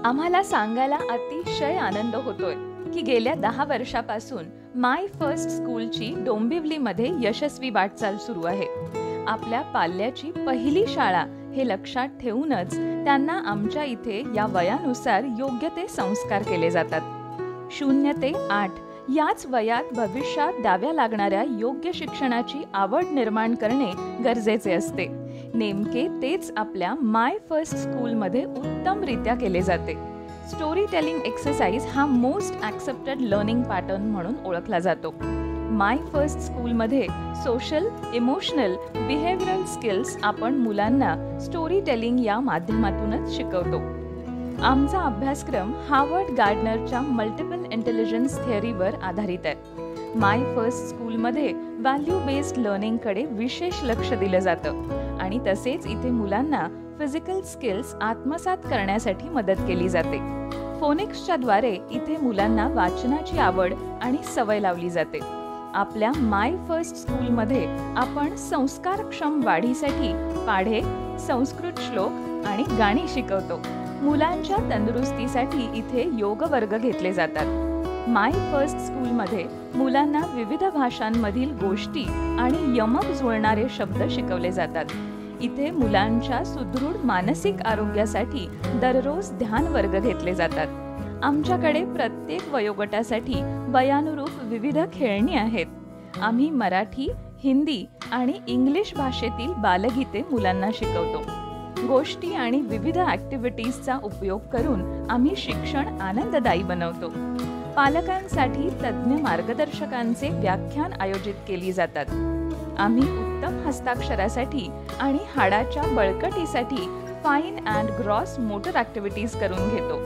आम्हाला सांगायला अतिशय आनंद होतोय की गेल्या 10 वर्षापासून माय फर्स्ट स्कूलची डोंबिवलीमध्ये यशस्वी वाटचाल सुरू आहे. आपल्या पाल्याची पहिली शाळा हे लक्षात ठेवूनच त्यांना आमच्या इथे या वयानुसार योग्य ते संस्कार केले जातात. 0 ते 8 याच वयात भविष्यात द्याव्या लागणाऱ्या योग्य शिक्षणाची आवड निर्माण करणे गरजेचे असते. नेमके तेच आपल्या माय फर्स्ट स्कूलमध्ये उत्तमरित्या केले जाते. स्टोरी टेलिंग एक्सरसाइज हा मोस्ट ॲक्सेप्टेड लर्निंग पॅटर्न म्हणून ओळखला जातो. माय फर्स्ट स्कूलमध्ये सोशल, इमोशनल, बिहेवियरल स्किल्स आपण मुलांना स्टोरी टेलिंग या माध्यमातूनच शिकवतो. आमचा अभ्यासक्रम हार्वर्ड गार्डनरच्या मल्टिपल इंटेलिजन्स थिअरीवर आधारित आहे. माय फर्स्ट स्कूलमध्ये व्हॅल्यू बेस्ड लर्निंगकडे विशेष लक्ष दिलं जातं आणि तसेच इथे मुलांना फिजिकल स्किल्स आत्मसात करण्यासाठी मदत केली जाते. फोनिक्सच्या द्वारे इथे मुलांना वाचनाची आवड आणि सवय लावली जाते. आपल्या माय फर्स्ट स्कूलमध्ये आपण संस्कारक्षम वाढीसाठी पाढे, संस्कृत श्लोक आणि गाणी शिकवतो. मुलांच्या तंदुरुस्तीसाठी इथे योग वर्ग घेतले जातात. माय फर्स्ट स्कूलमध्ये मुलांना विविध भाषांमधील गोष्टी आणि यमक जुळणारे शब्द शिकवले जातात. इथे मुलांच्या सुदृढ मानसिक आरोग्यासाठी दररोज ध्यान वर्ग घेतले जातात. आमच्याकडे प्रत्येक वयोगटासाठी वयानुरूप विविध खेळणी आहेत. आम्ही मराठी, हिंदी आणि इंग्लिश भाषेतील बालगीते मुलांना शिकवतो. गोष्टी आणि विविध ॲक्टिव्हिटीजचा उपयोग करून आम्ही शिक्षण आनंददायी बनवतो. पालकांसाठी तज्ज्ञ मार्गदर्शकांचे व्याख्यान आयोजित केली जातात. आम्ही उत्तम हस्ताक्षरासाठी आणि हाडाच्या बळकटीसाठी fine and gross motor activities करून घेतो.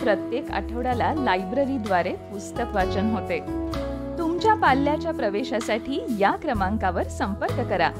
प्रत्येक आठवड्याला लायब्ररीद्वारे पुस्तक वाचन होते. तुमच्या पाल्याच्या प्रवेशासाठी या क्रमांकावर संपर्क करा.